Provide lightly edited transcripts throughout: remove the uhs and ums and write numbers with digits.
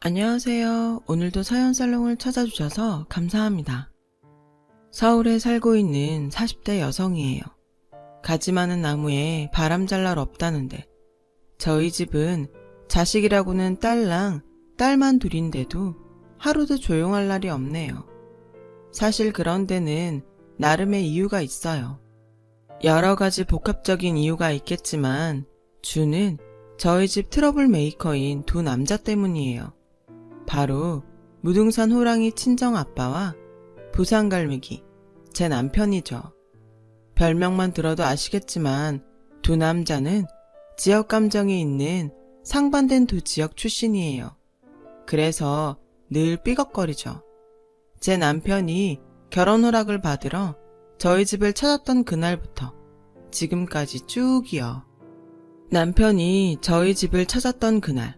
안녕하세요. 오늘도 사연살롱을 찾아주셔서 감사합니다. 서울에 살고 있는 40대 여성이에요. 가지 많은 나무에 바람 잘 날 없다는데 저희 집은 자식이라고는 딸랑 딸만 둘인데도 하루도 조용할 날이 없네요. 사실 그런 데는 나름의 이유가 있어요. 여러 가지 복합적인 이유가 있겠지만 주는 저희 집 트러블 메이커인 두 남자 때문이에요. 바로 무등산 호랑이 친정 아빠와 부산갈매기, 제 남편이죠. 별명만 들어도 아시겠지만 두 남자는 지역 감정이 있는 상반된 두 지역 출신이에요. 그래서 늘 삐걱거리죠. 제 남편이 결혼 허락을 받으러 저희 집을 찾았던 그날부터 지금까지 쭉이요. 남편이 저희 집을 찾았던 그날,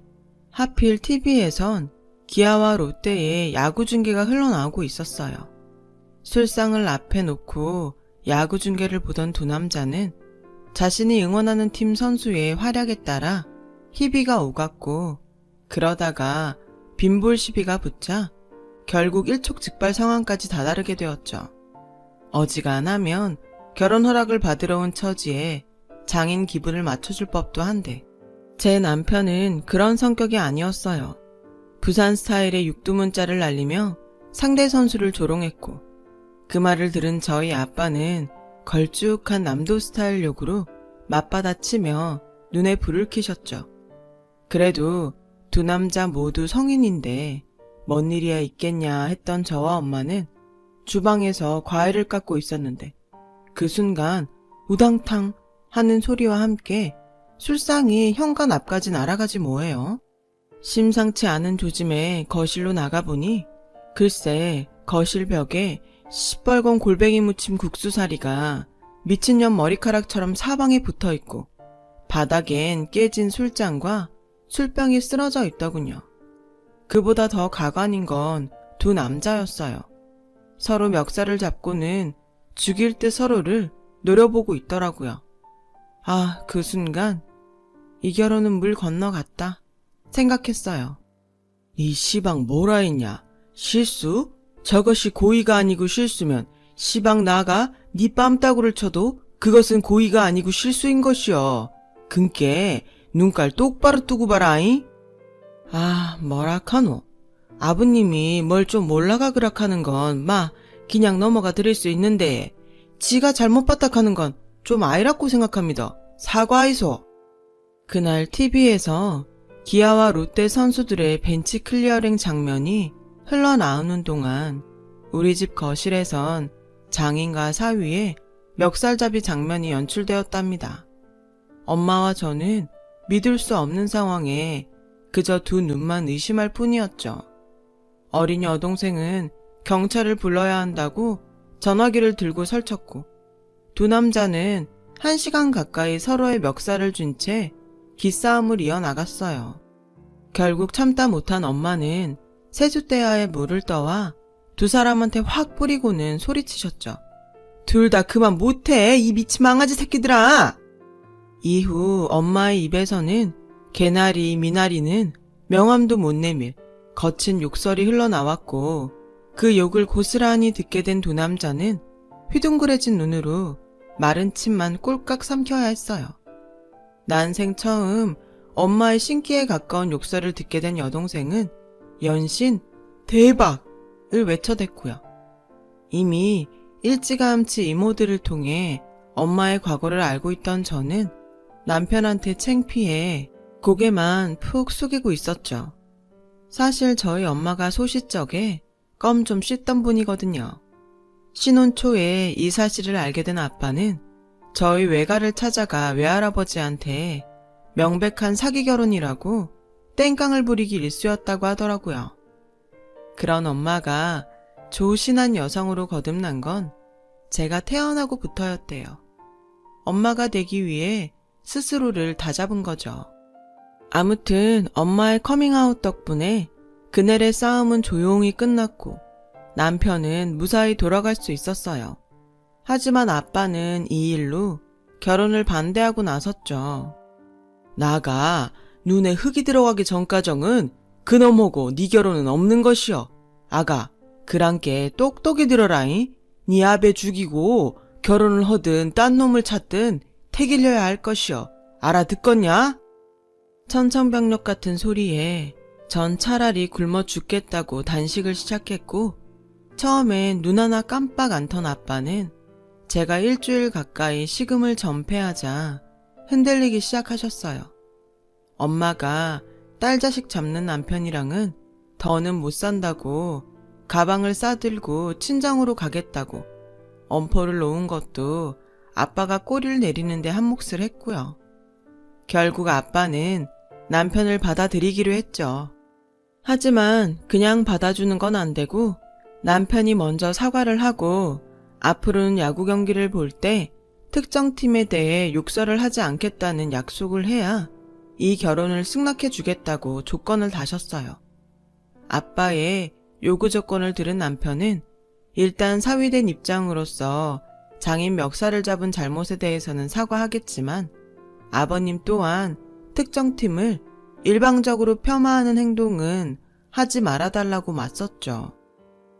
하필 TV에선 기아와 롯데의 야구 중계가 흘러나오고 있었어요. 술상을 앞에 놓고 야구 중계를 보던 두 남자는 자신이 응원하는 팀 선수의 활약에 따라 희비가 오갔고, 그러다가 빈볼 시비가 붙자 결국 일촉즉발 상황까지 다다르게 되었죠. 어지간하면 결혼 허락을 받으러 온 처지에 장인 기분을 맞춰줄 법도 한데 제 남편은 그런 성격이 아니었어요. 부산 스타일의 육두문자를 날리며 상대 선수를 조롱했고, 그 말을 들은 저희 아빠는 걸쭉한 남도 스타일 욕으로 맞받아치며 눈에 불을 켜셨죠. 그래도 두 남자 모두 성인인데 뭔 일이야 있겠냐 했던 저와 엄마는 주방에서 과일을 깎고 있었는데 그 순간 우당탕 하는 소리와 함께 술상이 현관 앞까지 날아가지 뭐예요. 심상치 않은 조짐에 거실로 나가보니 글쎄 거실 벽에 시뻘건 골뱅이 무침 국수사리가 미친년 머리카락처럼 사방에 붙어있고 바닥엔 깨진 술잔과 술병이 쓰러져 있더군요. 그보다 더 가관인 건 두 남자였어요. 서로 멱살을 잡고는 죽일 듯 서로를 노려보고 있더라고요. 아, 그 순간 이 결혼은 물 건너갔다 생각했어요. 이 시방 뭐라 했냐? 실수? 저것이 고의가 아니고 실수면 시방 나가 네 뺨따구를 쳐도 그것은 고의가 아니고 실수인 것이여. 근께 눈깔 똑바로 뜨고 봐라잉. 아, 뭐라카노. 아버님이 뭘 좀 몰라가 그락하는 건 그냥 넘어가 드릴 수 있는데 지가 잘못 봤다카는 건 좀 아이라고 생각합니다. 사과이소. 그날 TV에서 기아와 롯데 선수들의 벤치 클리어링 장면이 흘러나오는 동안 우리 집 거실에선 장인과 사위의 멱살잡이 장면이 연출되었답니다. 엄마와 저는 믿을 수 없는 상황에 그저 두 눈만 의심할 뿐이었죠. 어린 여동생은 경찰을 불러야 한다고 전화기를 들고 설쳤고, 두 남자는 1시간 가까이 서로의 멱살을 쥔 채 기싸움을 이어나갔어요. 결국 참다 못한 엄마는 세숫대야에 물을 떠와 두 사람한테 확 뿌리고는 소리치셨죠. 둘 다 그만 못해, 이 미친 망아지 새끼들아! 이후 엄마의 입에서는 개나리, 미나리는 명함도 못 내밀 거친 욕설이 흘러나왔고, 그 욕을 고스란히 듣게 된 두 남자는 휘둥그레진 눈으로 마른 침만 꼴깍 삼켜야 했어요. 난생 처음 엄마의 신기에 가까운 욕설을 듣게 된 여동생은 연신 대박을 외쳐댔고요. 이미 일찌감치 이모들을 통해 엄마의 과거를 알고 있던 저는 남편한테 창피해 고개만 푹 숙이고 있었죠. 사실 저희 엄마가 소시적에 껌 좀 씻던 분이거든요. 신혼 초에 이 사실을 알게 된 아빠는 저희 외가를 찾아가 외할아버지한테 명백한 사기 결혼이라고 땡깡을 부리기 일쑤였다고 하더라고요. 그런 엄마가 조신한 여성으로 거듭난 건 제가 태어나고부터였대요. 엄마가 되기 위해 스스로를 다잡은 거죠. 아무튼 엄마의 커밍아웃 덕분에 그날의 싸움은 조용히 끝났고 남편은 무사히 돌아갈 수 있었어요. 하지만 아빠는 이 일로 결혼을 반대하고 나섰죠. 나가 눈에 흙이 들어가기 전까정은 그놈하고 네 결혼은 없는 것이여. 아가, 그랑께 똑똑히 들어라잉. 네 아베 죽이고 결혼을 하든 딴 놈을 찾든 택일려야 할 것이여. 알아듣겄냐? 천천벽력 같은 소리에 전 차라리 굶어 죽겠다고 단식을 시작했고, 처음엔 눈 하나 깜빡 안 턴 아빠는 제가 일주일 가까이 식음을 전폐하자 흔들리기 시작하셨어요. 엄마가 딸 자식 잡는 남편이랑은 더는 못 산다고 가방을 싸들고 친정으로 가겠다고 엄포를 놓은 것도 아빠가 꼬리를 내리는데 한 몫을 했고요. 결국 아빠는 남편을 받아들이기로 했죠. 하지만 그냥 받아주는 건 안 되고 남편이 먼저 사과를 하고 앞으로는 야구 경기를 볼 때 특정 팀에 대해 욕설을 하지 않겠다는 약속을 해야 이 결혼을 승낙해 주겠다고 조건을 다셨어요. 아빠의 요구 조건을 들은 남편은 일단 사위된 입장으로서 장인 멱살을 잡은 잘못에 대해서는 사과하겠지만 아버님 또한 특정 팀을 일방적으로 폄하하는 행동은 하지 말아달라고 맞섰죠.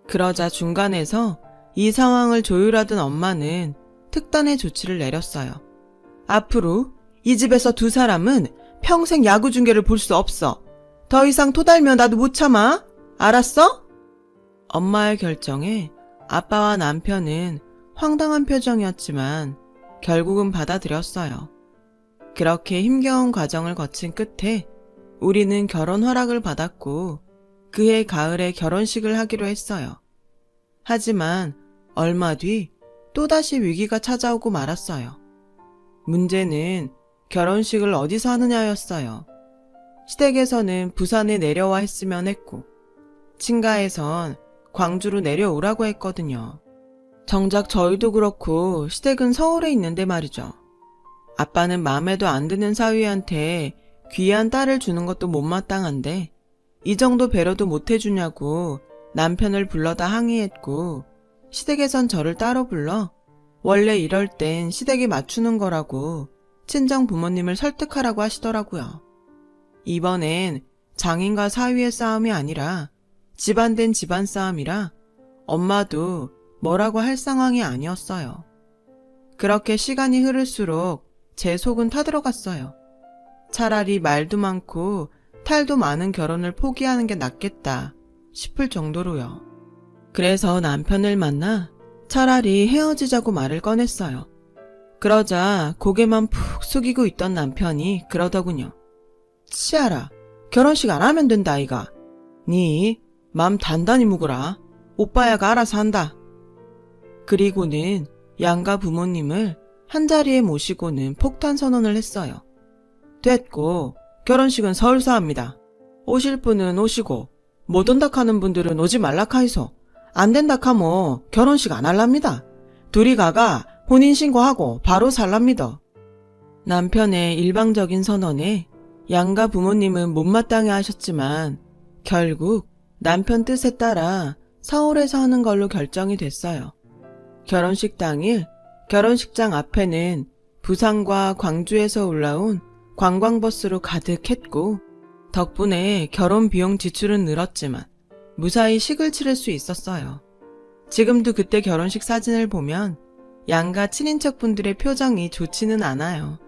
그러자 중간에서 이 상황을 조율하던 엄마는 특단의 조치를 내렸어요. 앞으로 이 집에서 두 사람은 평생 야구 중계를 볼 수 없어. 더 이상 토달면 나도 못 참아. 알았어? 엄마의 결정에 아빠와 남편은 황당한 표정이었지만 결국은 받아들였어요. 그렇게 힘겨운 과정을 거친 끝에 우리는 결혼 허락을 받았고 그해 가을에 결혼식을 하기로 했어요. 하지만 얼마 뒤 또다시 위기가 찾아오고 말았어요. 문제는 결혼식을 어디서 하느냐였어요. 시댁에서는 부산에 내려와 했으면 했고 친가에선 광주로 내려오라고 했거든요. 정작 저희도 그렇고 시댁은 서울에 있는데 말이죠. 아빠는 마음에도 안 드는 사위한테 귀한 딸을 주는 것도 못마땅한데 이 정도 배려도 못 해주냐고 남편을 불러다 항의했고 시댁에선 저를 따로 불러 원래 이럴 땐 시댁이 맞추는 거라고 친정 부모님을 설득하라고 하시더라고요. 이번엔 장인과 사위의 싸움이 아니라 집안 된 집안 싸움이라 엄마도 뭐라고 할 상황이 아니었어요. 그렇게 시간이 흐를수록 제 속은 타들어갔어요. 차라리 말도 많고 탈도 많은 결혼을 포기하는 게 낫겠다 싶을 정도로요. 그래서 남편을 만나 차라리 헤어지자고 말을 꺼냈어요. 그러자 고개만 푹 숙이고 있던 남편이 그러더군요. 치아라, 결혼식 안 하면 된다 아이가. 니 맘 단단히 묵어라. 오빠야가 알아서 한다. 그리고는 양가 부모님을 한자리에 모시고는 폭탄 선언을 했어요. 됐고 결혼식은 서울서 합니다. 오실 분은 오시고 못 온다 하는 분들은 오지 말라 카이소. 안 된다 카모 결혼식 안 할랍니다. 둘이 가가 혼인신고하고 바로 살랍니다. 남편의 일방적인 선언에 양가 부모님은 못마땅해 하셨지만 결국 남편 뜻에 따라 서울에서 하는 걸로 결정이 됐어요. 결혼식 당일 결혼식장 앞에는 부산과 광주에서 올라온 관광버스로 가득했고 덕분에 결혼 비용 지출은 늘었지만 무사히 식을 치를 수 있었어요. 지금도 그때 결혼식 사진을 보면 양가 친인척분들의 표정이 좋지는 않아요.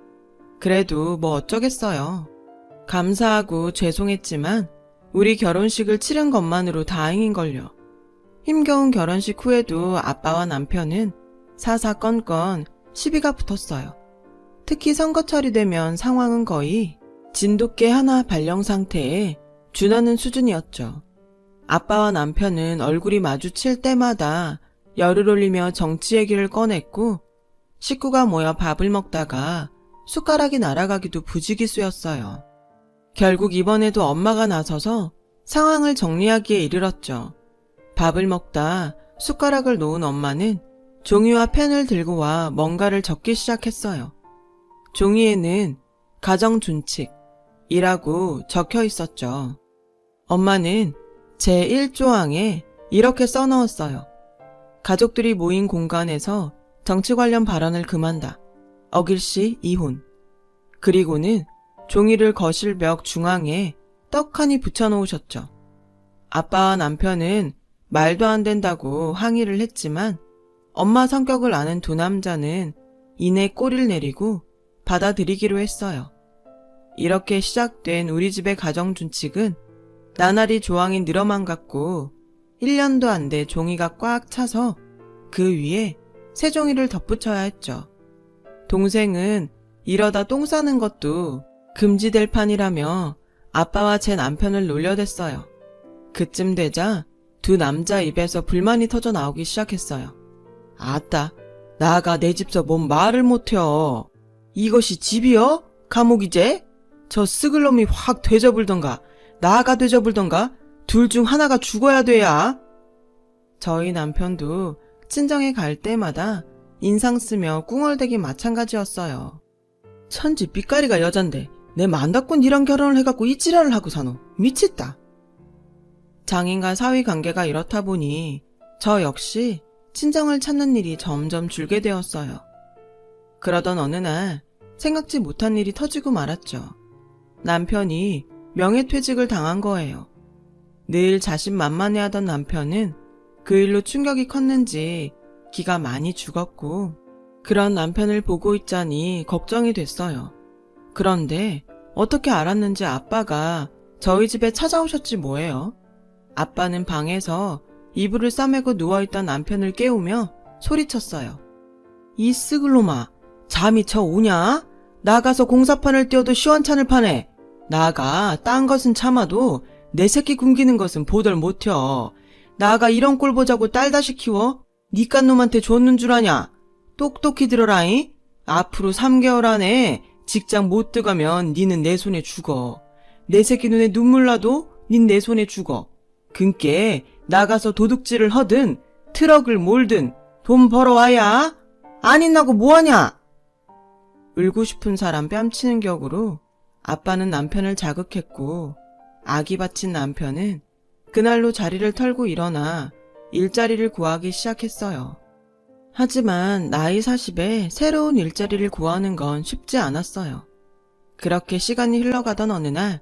그래도 뭐 어쩌겠어요. 감사하고 죄송했지만 우리 결혼식을 치른 것만으로 다행인걸요. 힘겨운 결혼식 후에도 아빠와 남편은 사사건건 시비가 붙었어요. 특히 선거철이 되면 상황은 거의 진돗개 하나 발령 상태에 준하는 수준이었죠. 아빠와 남편은 얼굴이 마주칠 때마다 열을 올리며 정치 얘기를 꺼냈고 식구가 모여 밥을 먹다가 숟가락이 날아가기도 부지기수였어요. 결국 이번에도 엄마가 나서서 상황을 정리하기에 이르렀죠. 밥을 먹다 숟가락을 놓은 엄마는 종이와 펜을 들고 와 뭔가를 적기 시작했어요. 종이에는 가정준칙이라고 적혀 있었죠. 엄마는 제1조항에 이렇게 써넣었어요. 가족들이 모인 공간에서 정치 관련 발언을 금한다. 어길시 이혼. 그리고는 종이를 거실 벽 중앙에 떡하니 붙여놓으셨죠. 아빠와 남편은 말도 안 된다고 항의를 했지만 엄마 성격을 아는 두 남자는 이내 꼬리를 내리고 받아들이기로 했어요. 이렇게 시작된 우리 집의 가정준칙은 나날이 조항이 늘어만 갔고 1년도 안 돼 종이가 꽉 차서 그 위에 새 종이를 덧붙여야 했죠. 동생은 이러다 똥 싸는 것도 금지될 판이라며 아빠와 제 남편을 놀려댔어요. 그쯤 되자 두 남자 입에서 불만이 터져 나오기 시작했어요. 아따, 나가 내 집서 뭔 말을 못해요. 이것이 집이여? 감옥이제? 저 쓱을 놈이 확 되져불던가 나가 되져불던가 둘 중 하나가 죽어야 돼야. 저희 남편도 친정에 갈 때마다 인상 쓰며 꿍얼대기 마찬가지였어요. 천지 삐까리가 여잔데 내 만다꾼 이랑 결혼을 해갖고 이 지랄을 하고 사노. 미쳤다. 장인과 사위 관계가 이렇다 보니 저 역시 친정을 찾는 일이 점점 줄게 되었어요. 그러던 어느 날 생각지 못한 일이 터지고 말았죠. 남편이 명예퇴직을 당한 거예요. 늘 자신만만해하던 남편은 그 일로 충격이 컸는지 기가 많이 죽었고 그런 남편을 보고 있자니 걱정이 됐어요. 그런데 어떻게 알았는지 아빠가 저희 집에 찾아오셨지 뭐예요. 아빠는 방에서 이불을 싸매고 누워있던 남편을 깨우며 소리쳤어요. 이 쓰글놈아, 잠이 쳐 오냐? 나가서 공사판을 띄워도 시원찮을 판에 나가 딴 것은 참아도 내 새끼 굶기는 것은 보들 못혀. 나가 이런 꼴 보자고 딸다시 키워? 니깟 놈한테 줬는 줄 아냐? 똑똑히 들어라잉. 앞으로 3개월 안에 직장 못 들어가면 니는 내 손에 죽어. 내 새끼 눈에 눈물 나도 닌 내 손에 죽어. 그니께 나가서 도둑질을 하든 트럭을 몰든 돈 벌어와야. 안 있나고 뭐하냐? 울고 싶은 사람 뺨치는 격으로 아빠는 남편을 자극했고 아기 바친 남편은 그날로 자리를 털고 일어나 일자리를 구하기 시작했어요. 하지만 나이 40에 새로운 일자리를 구하는 건 쉽지 않았어요. 그렇게 시간이 흘러가던 어느 날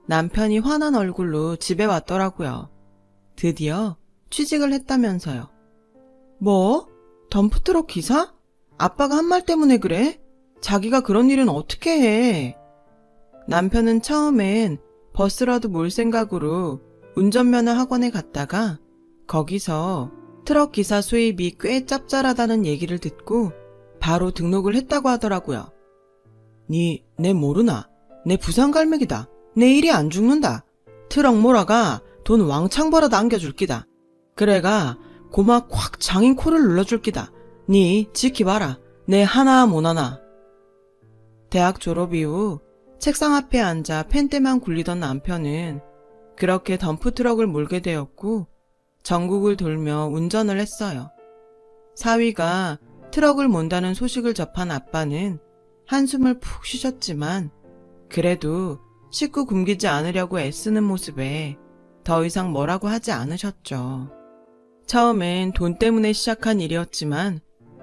남편이 화난 얼굴로 집에 왔더라고요. 드디어 취직을 했다면서요. 뭐? 덤프트럭 기사? 아빠가 한 말 때문에 그래? 자기가 그런 일은 어떻게 해? 남편은 처음엔 버스라도 몰 생각으로 운전면허 학원에 갔다가 거기서 트럭 기사 수입이 꽤 짭짤하다는 얘기를 듣고 바로 등록을 했다고 하더라고요. 내 모르나? 내 부산 갈매기다. 내 일이 안 죽는다. 트럭 몰아가 돈 왕창 벌어 당겨줄 기다. 그래가 고막 확 장인 코를 눌러줄 기다. 니 지키봐라. 내 하나 못하나. 대학 졸업 이후 책상 앞에 앉아 펜대만 굴리던 남편은 그렇게 덤프트럭을 몰게 되었고 전국을 돌며 운전을 했어요. 사위가 트럭을 몬다는 소식을 접한 아빠는 한숨을 푹 쉬셨지만 그래도 식구 굶기지 않으려고 애쓰는 모습에 더 이상 뭐라고 하지 않으셨죠. 처음엔 돈 때문에 시작한 일이었지만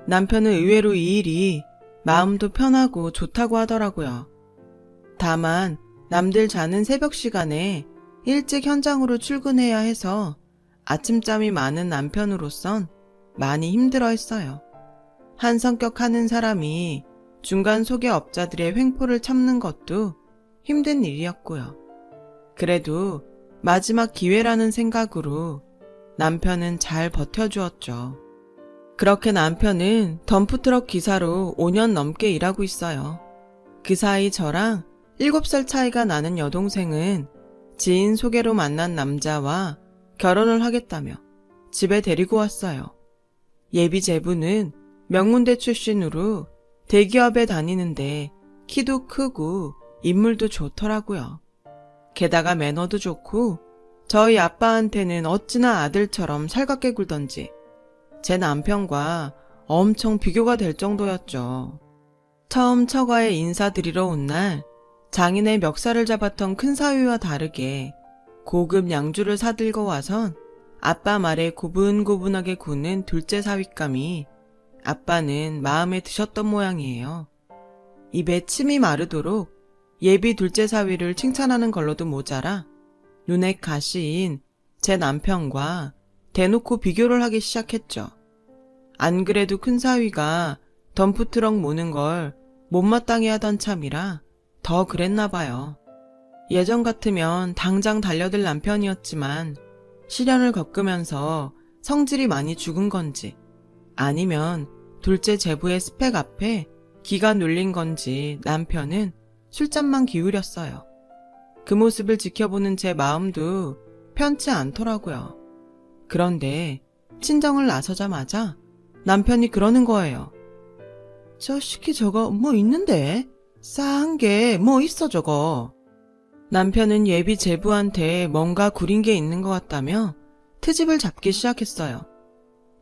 남편은 의외로 이 일이 마음도 편하고 좋다고 하더라고요. 다만 남들 자는 새벽 시간에 일찍 현장으로 출근해야 해서 아침잠이 많은 남편으로선 많이 힘들어했어요. 한 성격 하는 사람이 중간 소개업자들의 횡포를 참는 것도 힘든 일이었고요. 그래도 마지막 기회라는 생각으로 남편은 잘 버텨주었죠. 그렇게 남편은 덤프트럭 기사로 5년 넘게 일하고 있어요. 그 사이 저랑 7살 차이가 나는 여동생은 지인 소개로 만난 남자와 결혼을 하겠다며 집에 데리고 왔어요. 예비 제부는 명문대 출신으로 대기업에 다니는데 키도 크고 인물도 좋더라고요. 게다가 매너도 좋고 저희 아빠한테는 어찌나 아들처럼 살갑게 굴던지 제 남편과 엄청 비교가 될 정도였죠. 처음 처가에 인사드리러 온 날 장인의 멱살을 잡았던 큰 사위와 다르게 고급 양주를 사들고 와선 아빠 말에 고분고분하게 구는 둘째 사윗감이 아빠는 마음에 드셨던 모양이에요. 입에 침이 마르도록 예비 둘째 사위를 칭찬하는 걸로도 모자라 눈에 가시인 제 남편과 대놓고 비교를 하기 시작했죠. 안 그래도 큰 사위가 덤프트럭 모는 걸 못마땅해 하던 참이라 더 그랬나 봐요. 예전 같으면 당장 달려들 남편이었지만 시련을 겪으면서 성질이 많이 죽은 건지 아니면 둘째 제부의 스펙 앞에 기가 눌린 건지 남편은 술잔만 기울였어요. 그 모습을 지켜보는 제 마음도 편치 않더라고요. 그런데 친정을 나서자마자 남편이 그러는 거예요. 저 시키 저거 뭐 있는데? 싸한 게 뭐 있어 저거. 남편은 예비 제부한테 뭔가 구린 게 있는 것 같다며 트집을 잡기 시작했어요.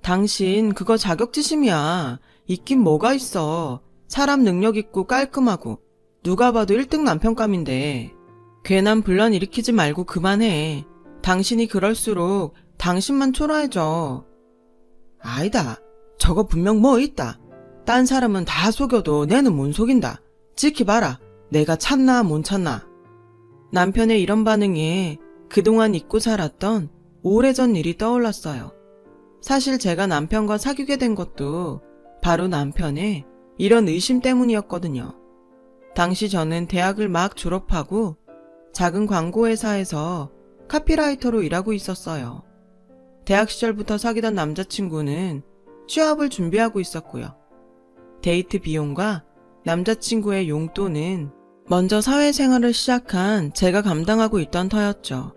당신 그거 자격지심이야. 있긴 뭐가 있어. 사람 능력 있고 깔끔하고 누가 봐도 1등 남편감인데 괜한 분란 일으키지 말고 그만해. 당신이 그럴수록 당신만 초라해져. 아니다. 저거 분명 뭐 있다. 딴 사람은 다 속여도 내는 못 속인다. 지켜봐라. 내가 찾나 못 찾나. 남편의 이런 반응에 그동안 잊고 살았던 오래전 일이 떠올랐어요. 사실 제가 남편과 사귀게 된 것도 바로 남편의 이런 의심 때문이었거든요. 당시 저는 대학을 막 졸업하고 작은 광고회사에서 카피라이터로 일하고 있었어요. 대학 시절부터 사귀던 남자친구는 취업을 준비하고 있었고요. 데이트 비용과 남자친구의 용돈은 먼저 사회생활을 시작한 제가 감당하고 있던 터였죠.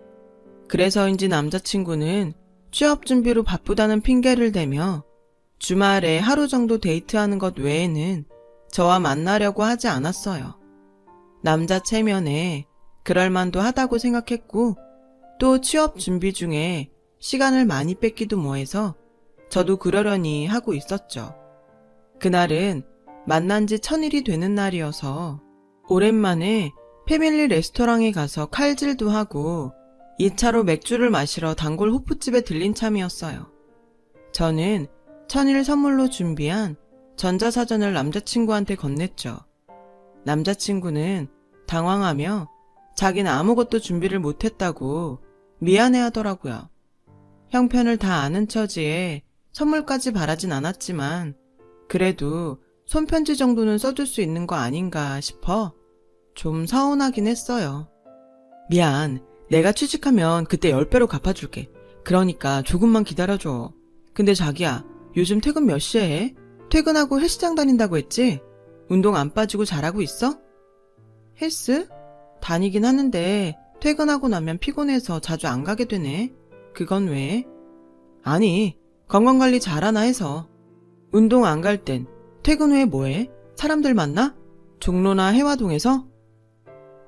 그래서인지 남자친구는 취업 준비로 바쁘다는 핑계를 대며 주말에 하루 정도 데이트하는 것 외에는 저와 만나려고 하지 않았어요. 남자 체면에 그럴만도 하다고 생각했고 또 취업 준비 중에 시간을 많이 뺏기도 뭐해서 저도 그러려니 하고 있었죠. 그날은 만난 지 1000일이 되는 날이어서 오랜만에 패밀리 레스토랑에 가서 칼질도 하고 2차로 맥주를 마시러 단골 호프집에 들린 참이었어요. 저는 1000일 선물로 준비한 전자사전을 남자친구한테 건넸죠. 남자친구는 당황하며 자기는 아무것도 준비를 못했다고 미안해하더라고요. 형편을 다 아는 처지에 선물까지 바라진 않았지만 그래도 손편지 정도는 써줄 수 있는 거 아닌가 싶어 좀 서운하긴 했어요. 미안, 내가 취직하면 그때 10배로 갚아줄게. 그러니까 조금만 기다려줘. 근데 자기야, 요즘 퇴근 몇 시에 해? 퇴근하고 헬스장 다닌다고 했지? 운동 안 빠지고 잘하고 있어? 헬스? 다니긴 하는데 퇴근하고 나면 피곤해서 자주 안 가게 되네. 그건 왜? 아니, 건강관리 잘하나 해서. 운동 안 갈 땐 퇴근 후에 뭐해? 사람들 만나? 종로나 해화동에서?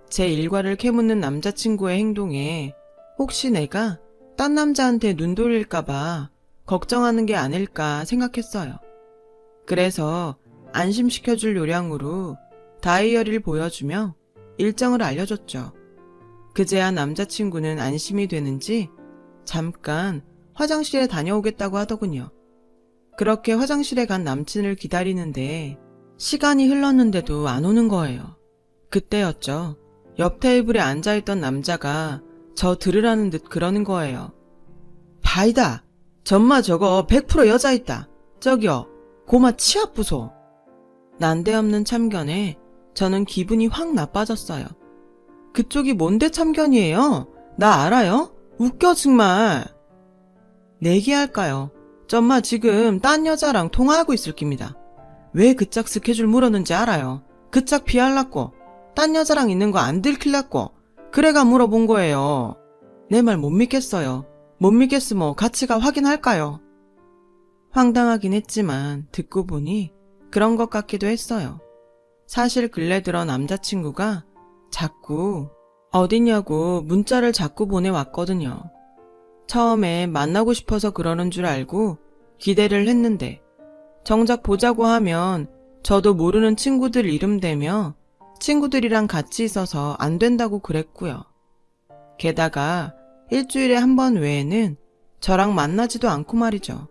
제 일과를 캐묻는 남자친구의 행동에 혹시 내가 딴 남자한테 눈 돌릴까봐 걱정하는 게 아닐까 생각했어요. 그래서 안심시켜줄 요량으로 다이어리를 보여주며 일정을 알려줬죠. 그제야 남자친구는 안심이 되는지 잠깐 화장실에 다녀오겠다고 하더군요. 그렇게 화장실에 간 남친을 기다리는데 시간이 흘렀는데도 안 오는 거예요. 그때였죠. 옆 테이블에 앉아있던 남자가 저 들으라는 듯 그러는 거예요. 바이다. 전마 저거 100% 여자 있다. 저기요. 고마 치아 부소. 난데없는 참견에 저는 기분이 확 나빠졌어요. 그쪽이 뭔데 참견이에요? 나 알아요? 웃겨 정말. 내기할까요? 전마 지금 딴 여자랑 통화하고 있을 깁니다. 왜 그짝 스케줄 물었는지 알아요. 그짝 피할라고. 딴 여자랑 있는 거 안 들킬라고. 그래가 물어본 거예요. 내 말 못 믿겠어요. 못 믿겠으면 가치가 확인할까요? 황당하긴 했지만 듣고 보니 그런 것 같기도 했어요. 사실 근래 들어 남자친구가 자꾸 어디냐고 문자를 자꾸 보내왔거든요. 처음에 만나고 싶어서 그러는 줄 알고 기대를 했는데 정작 보자고 하면 저도 모르는 친구들 이름 대며 친구들이랑 같이 있어서 안 된다고 그랬고요. 게다가 일주일에 한 번 외에는 저랑 만나지도 않고 말이죠.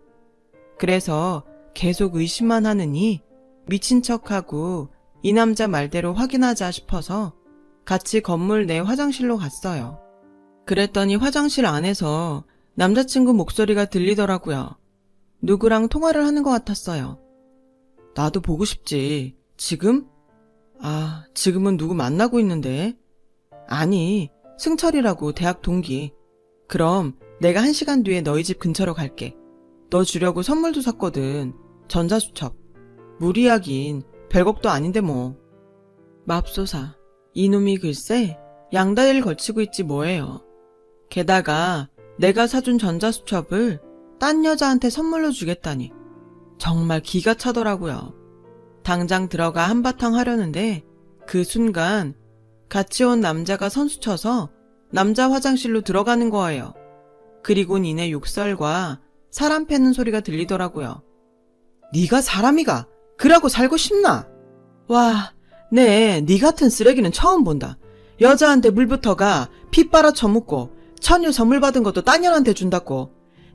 그래서 계속 의심만 하느니 미친 척하고 이 남자 말대로 확인하자 싶어서 같이 건물 내 화장실로 갔어요. 그랬더니 화장실 안에서 남자친구 목소리가 들리더라고요. 누구랑 통화를 하는 것 같았어요. 나도 보고 싶지. 지금? 지금은 누구 만나고 있는데? 아니, 승철이라고 대학 동기. 그럼 내가 1시간 뒤에 너희 집 근처로 갈게. 너 주려고 선물도 샀거든. 전자수첩. 무리하긴 별것도 아닌데 뭐. 맙소사. 이놈이 글쎄 양다리를 걸치고 있지 뭐예요. 게다가 내가 사준 전자수첩을 딴 여자한테 선물로 주겠다니. 정말 기가 차더라고요. 당장 들어가 한바탕 하려는데 그 순간 같이 온 남자가 선수 쳐서 남자 화장실로 들어가는 거예요. 그리고 니네 욕설과 사람 패는 소리가 들리더라고요. 네가 사람이가 그러고 살고 싶나? 와, 니 같은 쓰레기는 처음 본다. 여자한테 물부터가 피 빨아 처먹고 천일 선물 받은 것도 딴 년한테 준다고.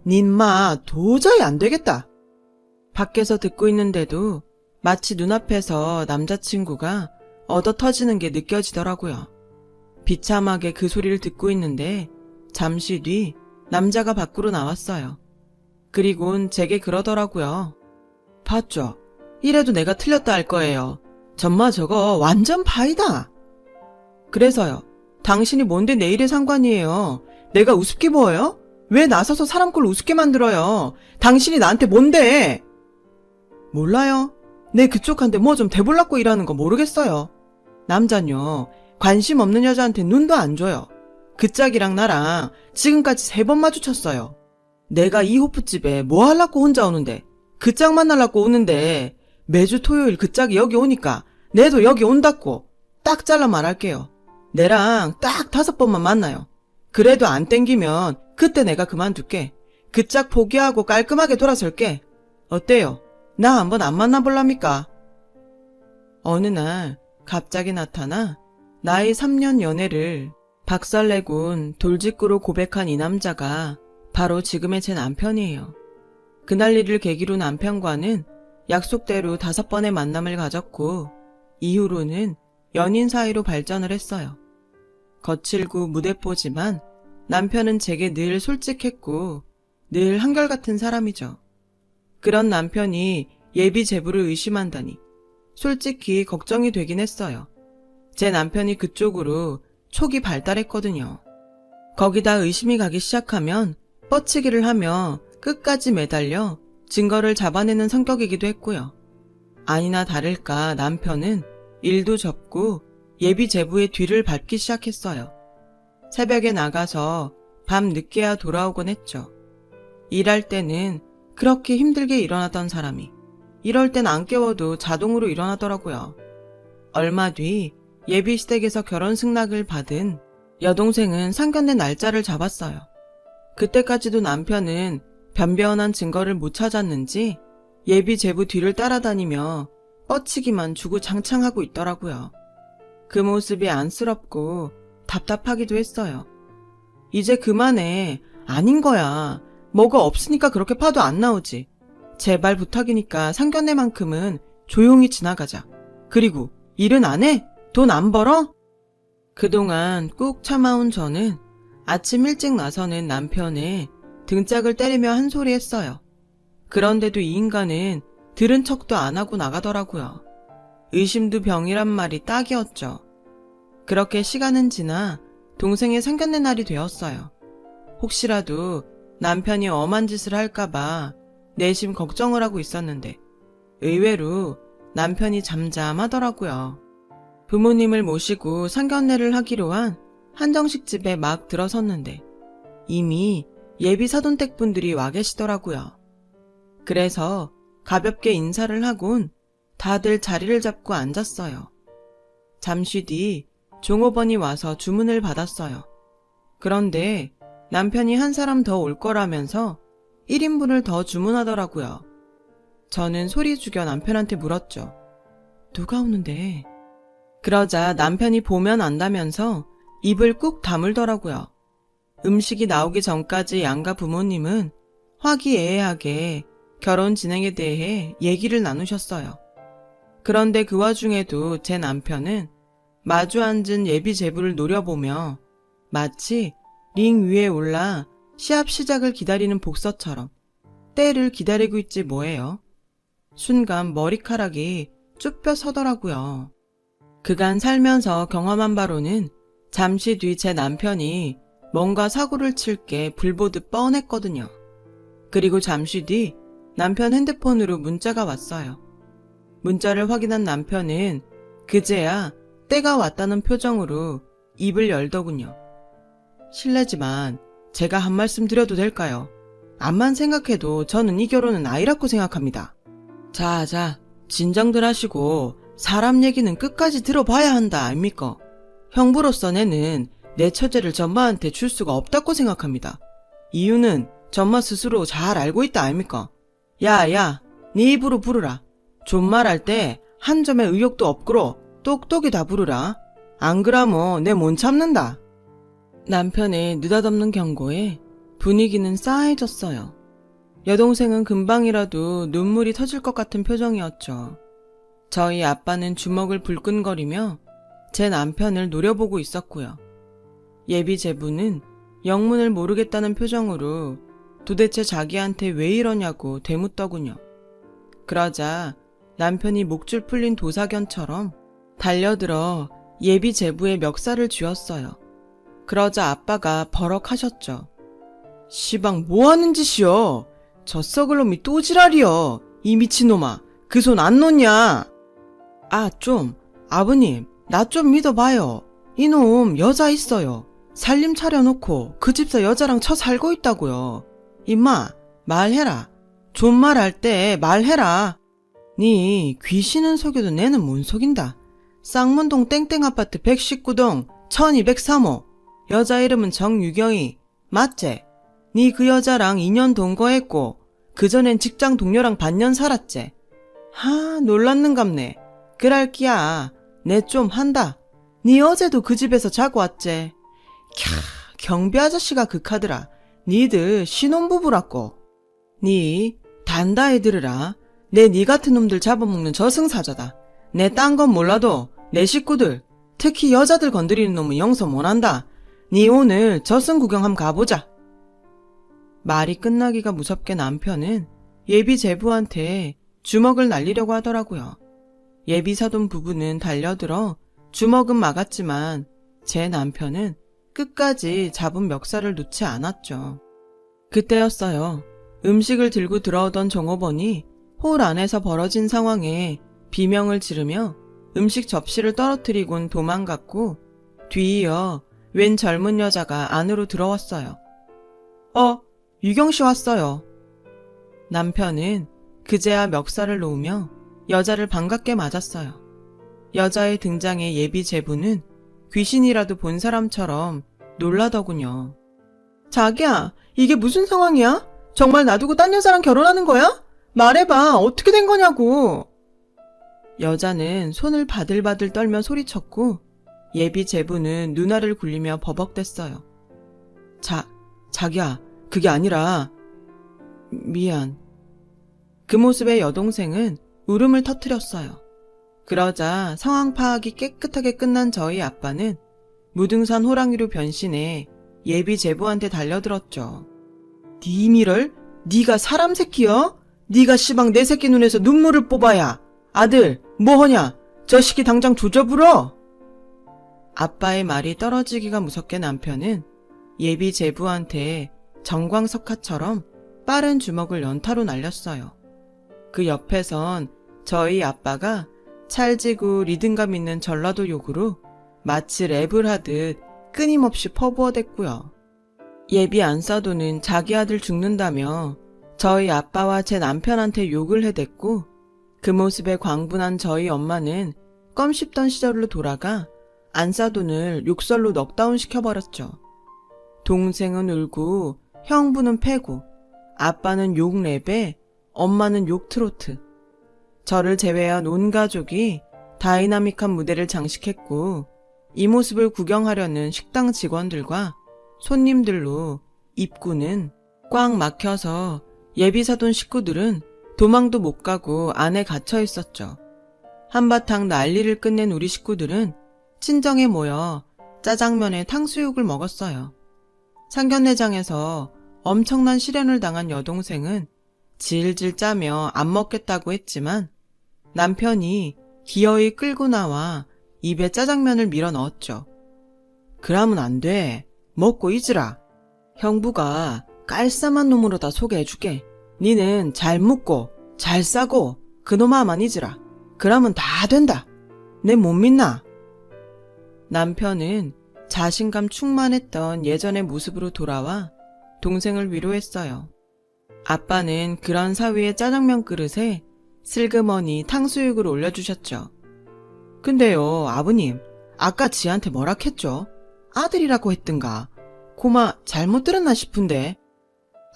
님마 도저히 안 되겠다. 밖에서 듣고 있는데도 마치 눈앞에서 남자친구가 얻어 터지는 게 느껴지더라고요. 비참하게 그 소리를 듣고 있는데 잠시 뒤 남자가 밖으로 나왔어요. 그리곤 제게 그러더라고요. 봤죠? 이래도 내가 틀렸다 할 거예요. 전마 저거 완전 파이다. 그래서요. 당신이 뭔데 내 일에 상관이에요. 내가 우습게 보여요? 왜 나서서 사람 꼴 우습게 만들어요? 당신이 나한테 뭔데? 몰라요. 내 그쪽한테 뭐 좀 대볼라고 일하는 거 모르겠어요. 남잔요. 관심 없는 여자한테 눈도 안 줘요. 그 짝이랑 나랑 지금까지 3번 마주쳤어요. 내가 이 호프집에 뭐 하려고 혼자 오는데 그 짝 만나려고 오는데 매주 토요일 그 짝이 여기 오니까 내도 여기 온다고 딱 잘라 말할게요. 내랑 딱 5번만 만나요. 그래도 안 땡기면 그때 내가 그만둘게. 그 짝 포기하고 깔끔하게 돌아설게. 어때요? 나 한번 안 만나볼랍니까? 어느 날 갑자기 나타나 나이 3년 연애를 박살내곤 돌직구로 고백한 이 남자가 바로 지금의 제 남편이에요. 그날 일을 계기로 남편과는 약속대로 5번의 만남을 가졌고 이후로는 연인 사이로 발전을 했어요. 거칠고 무대뽀지만 남편은 제게 늘 솔직했고 늘 한결같은 사람이죠. 그런 남편이 예비 제부를 의심한다니 솔직히 걱정이 되긴 했어요. 제 남편이 그쪽으로 촉이 발달했거든요. 거기다 의심이 가기 시작하면 뻗치기를 하며 끝까지 매달려 증거를 잡아내는 성격이기도 했고요. 아니나 다를까 남편은 일도 접고 예비 제부의 뒤를 밟기 시작했어요. 새벽에 나가서 밤 늦게야 돌아오곤 했죠. 일할 때는 그렇게 힘들게 일어나던 사람이 이럴 땐 안 깨워도 자동으로 일어나더라고요. 얼마 뒤 예비 시댁에서 결혼 승낙을 받은 여동생은 상견례 날짜를 잡았어요. 그때까지도 남편은 변변한 증거를 못 찾았는지 예비 제부 뒤를 따라다니며 뻗치기만 주구장창하고 있더라고요. 그 모습이 안쓰럽고 답답하기도 했어요. 이제 그만해. 아닌 거야. 뭐가 없으니까 그렇게 파도 안 나오지. 제발 부탁이니까 상견례만큼은 조용히 지나가자. 그리고 일은 안 해? 돈 안 벌어? 그동안 꾹 참아온 저는 아침 일찍 나서는 남편의 등짝을 때리며 한 소리 했어요. 그런데도 이 인간은 들은 척도 안 하고 나가더라고요. 의심도 병이란 말이 딱이었죠. 그렇게 시간은 지나 동생의 상견례 날이 되었어요. 혹시라도 남편이 엄한 짓을 할까봐 내심 걱정을 하고 있었는데 의외로 남편이 잠잠하더라고요. 부모님을 모시고 상견례를 하기로 한 한정식 집에 막 들어섰는데 이미 예비 사돈댁 분들이 와 계시더라고요. 그래서 가볍게 인사를 하곤 다들 자리를 잡고 앉았어요. 잠시 뒤 종업원이 와서 주문을 받았어요. 그런데 남편이 한 사람 더 올 거라면서 1인분을 더 주문하더라고요. 저는 소리 죽여 남편한테 물었죠. 누가 오는데? 그러자 남편이 보면 안다면서 입을 꾹 다물더라고요. 음식이 나오기 전까지 양가 부모님은 화기애애하게 결혼 진행에 대해 얘기를 나누셨어요. 그런데 그 와중에도 제 남편은 마주 앉은 예비 제부를 노려보며 마치 링 위에 올라 시합 시작을 기다리는 복서처럼 때를 기다리고 있지 뭐예요. 순간 머리카락이 쭈뼛 서더라고요. 그간 살면서 경험한 바로는 잠시 뒤 제 남편이 뭔가 사고를 칠 게 불보듯 뻔했거든요. 그리고 잠시 뒤 남편 핸드폰으로 문자가 왔어요. 문자를 확인한 남편은 그제야 때가 왔다는 표정으로 입을 열더군요. 실례지만 제가 한 말씀 드려도 될까요? 암만 생각해도 저는 이 결혼은 아이라고 생각합니다. 자, 진정들 하시고 사람 얘기는 끝까지 들어봐야 한다 아닙니까? 형부로서 내는 내 처제를 전마한테 줄 수가 없다고 생각합니다. 이유는 전마 스스로 잘 알고 있다 아닙니까? 야, 네 입으로 부르라. 존말할 때 한 점의 의욕도 없고로 똑똑히 다 부르라. 안 그러면 내 못 참는다. 남편의 느닷없는 경고에 분위기는 싸해졌어요. 여동생은 금방이라도 눈물이 터질 것 같은 표정이었죠. 저희 아빠는 주먹을 불끈거리며 제 남편을 노려보고 있었고요. 예비 제부는 영문을 모르겠다는 표정으로 도대체 자기한테 왜 이러냐고 되묻더군요. 그러자 남편이 목줄 풀린 도사견처럼 달려들어 예비 제부의 멱살을 쥐었어요. 그러자 아빠가 버럭하셨죠. 시방 뭐하는 짓이여? 저 썩을 놈이 또 지랄이여. 이 미친놈아, 그 손 안 놓냐? 아버님, 나 좀 믿어봐요. 이놈 여자 있어요. 살림 차려놓고 그 집사 여자랑 처 살고 있다고요. 임마, 말해라. 존말할 때 말해라. 니 귀신은 속여도 내는 못 속인다. 쌍문동 땡땡아파트 119동 1203호. 여자 이름은 정유경이. 맞제? 니 그 여자랑 2년 동거했고 그전엔 직장 동료랑 반년 살았제. 놀랐는갑네. 그랄기야. 내 좀 한다. 니 어제도 그 집에서 자고 왔제. 경비 아저씨가 극하더라. 니들 신혼부부라고. 니 단다해 들으라. 내 니 같은 놈들 잡아먹는 저승사자다. 내 딴 건 몰라도 내 식구들, 특히 여자들 건드리는 놈은 용서 못한다. 니 오늘 저승 구경 한번 가보자. 말이 끝나기가 무섭게 남편은 예비 제부한테 주먹을 날리려고 하더라고요. 예비 사돈 부부는 달려들어 주먹은 막았지만 제 남편은 끝까지 잡은 멱살을 놓지 않았죠. 그때였어요. 음식을 들고 들어오던 종업원이 홀 안에서 벌어진 상황에 비명을 지르며 음식 접시를 떨어뜨리곤 도망갔고 뒤이어 웬 젊은 여자가 안으로 들어왔어요. 유경씨 왔어요. 남편은 그제야 멱살을 놓으며 여자를 반갑게 맞았어요. 여자의 등장에 예비 제부는 귀신이라도 본 사람처럼 놀라더군요. 자기야, 이게 무슨 상황이야? 정말 놔두고 딴 여자랑 결혼하는 거야? 말해봐, 어떻게 된 거냐고. 여자는 손을 바들바들 떨며 소리쳤고 예비 제부는 눈알을 굴리며 버벅댔어요. 자기야, 그게 아니라... 미안. 그 모습에 여동생은 울음을 터뜨렸어요. 그러자 상황 파악이 깨끗하게 끝난 저희 아빠는 무등산 호랑이로 변신해 예비 제부한테 달려들었죠. 니 미를? 니가 사람 새끼여? 니가 시방 내 새끼 눈에서 눈물을 뽑아야. 아들, 뭐하냐? 저 시기 당장 조져불어! 아빠의 말이 떨어지기가 무섭게 남편은 예비 제부한테 정광석화처럼 빠른 주먹을 연타로 날렸어요. 그 옆에선 저희 아빠가 찰지고 리듬감 있는 전라도 욕으로 마치 랩을 하듯 끊임없이 퍼부어댔고요. 예비 안사도는 자기 아들 죽는다며 저희 아빠와 제 남편한테 욕을 해댔고 그 모습에 광분한 저희 엄마는 껌 씹던 시절로 돌아가 안사돈을 욕설로 넉다운 시켜버렸죠. 동생은 울고 형부는 패고 아빠는 욕 랩에 엄마는 욕 트로트. 저를 제외한 온 가족이 다이나믹한 무대를 장식했고 이 모습을 구경하려는 식당 직원들과 손님들로 입구는 꽉 막혀서 예비사돈 식구들은 도망도 못 가고 안에 갇혀 있었죠. 한바탕 난리를 끝낸 우리 식구들은 친정에 모여 짜장면에 탕수육을 먹었어요. 상견례장에서 엄청난 시련을 당한 여동생은 질질 짜며 안 먹겠다고 했지만 남편이 기어이 끌고 나와 입에 짜장면을 밀어 넣었죠. 그러면 안 돼. 먹고 잊으라. 형부가 깔쌈한 놈으로 다 소개해줄게. 니는 잘 묻고 잘 싸고 그놈아만 잊으라. 그러면 다 된다. 내 못 믿나? 남편은 자신감 충만했던 예전의 모습으로 돌아와 동생을 위로했어요. 아빠는 그런 사위의 짜장면 그릇에 슬그머니 탕수육을 올려주셨죠. 근데요, 아버님, 아까 지한테 뭐라 했죠? 아들이라고 했던가. 고마 잘못 들었나 싶은데.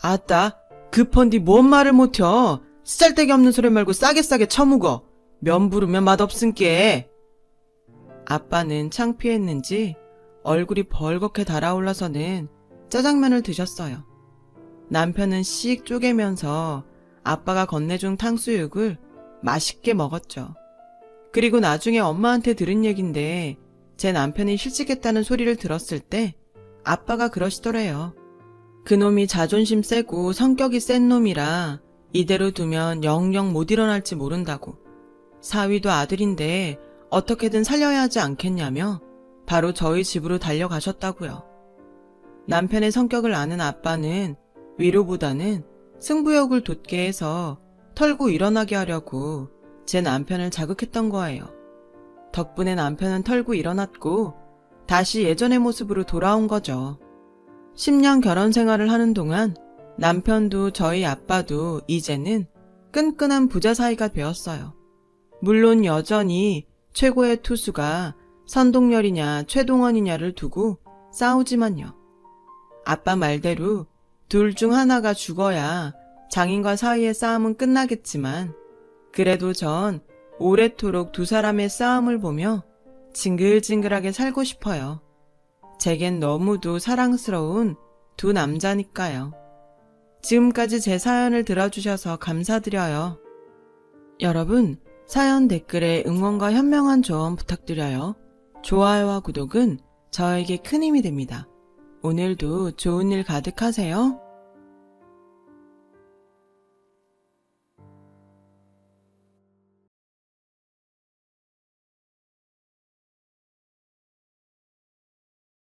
아따, 급헌디 뭔 말을 못혀. 쓰잘데기 없는 소리 말고 싸게 처묵어. 면 부르면 맛없은께. 아빠는 창피했는지 얼굴이 벌겋게 달아올라서는 짜장면을 드셨어요. 남편은 씩 쪼개면서 아빠가 건네준 탕수육을 맛있게 먹었죠. 그리고 나중에 엄마한테 들은 얘긴데 제 남편이 실직했다는 소리를 들었을 때 아빠가 그러시더래요. 그놈이 자존심 세고 성격이 센 놈이라 이대로 두면 영영 못 일어날지 모른다고. 사위도 아들인데 어떻게든 살려야 하지 않겠냐며 바로 저희 집으로 달려가셨다고요. 남편의 성격을 아는 아빠는 위로보다는 승부욕을 돋게 해서 털고 일어나게 하려고 제 남편을 자극했던 거예요. 덕분에 남편은 털고 일어났고 다시 예전의 모습으로 돌아온 거죠. 10년 결혼 생활을 하는 동안 남편도 저희 아빠도 이제는 끈끈한 부자 사이가 되었어요. 물론 여전히 최고의 투수가 선동열이냐 최동원이냐를 두고 싸우지만요. 아빠 말대로 둘 중 하나가 죽어야 장인과 사이의 싸움은 끝나겠지만 그래도 전 오래도록 두 사람의 싸움을 보며 징글징글하게 살고 싶어요. 제겐 너무도 사랑스러운 두 남자니까요. 지금까지 제 사연을 들어주셔서 감사드려요. 여러분, 사연 댓글에 응원과 현명한 조언 부탁드려요. 좋아요와 구독은 저에게 큰 힘이 됩니다. 오늘도 좋은 일 가득하세요.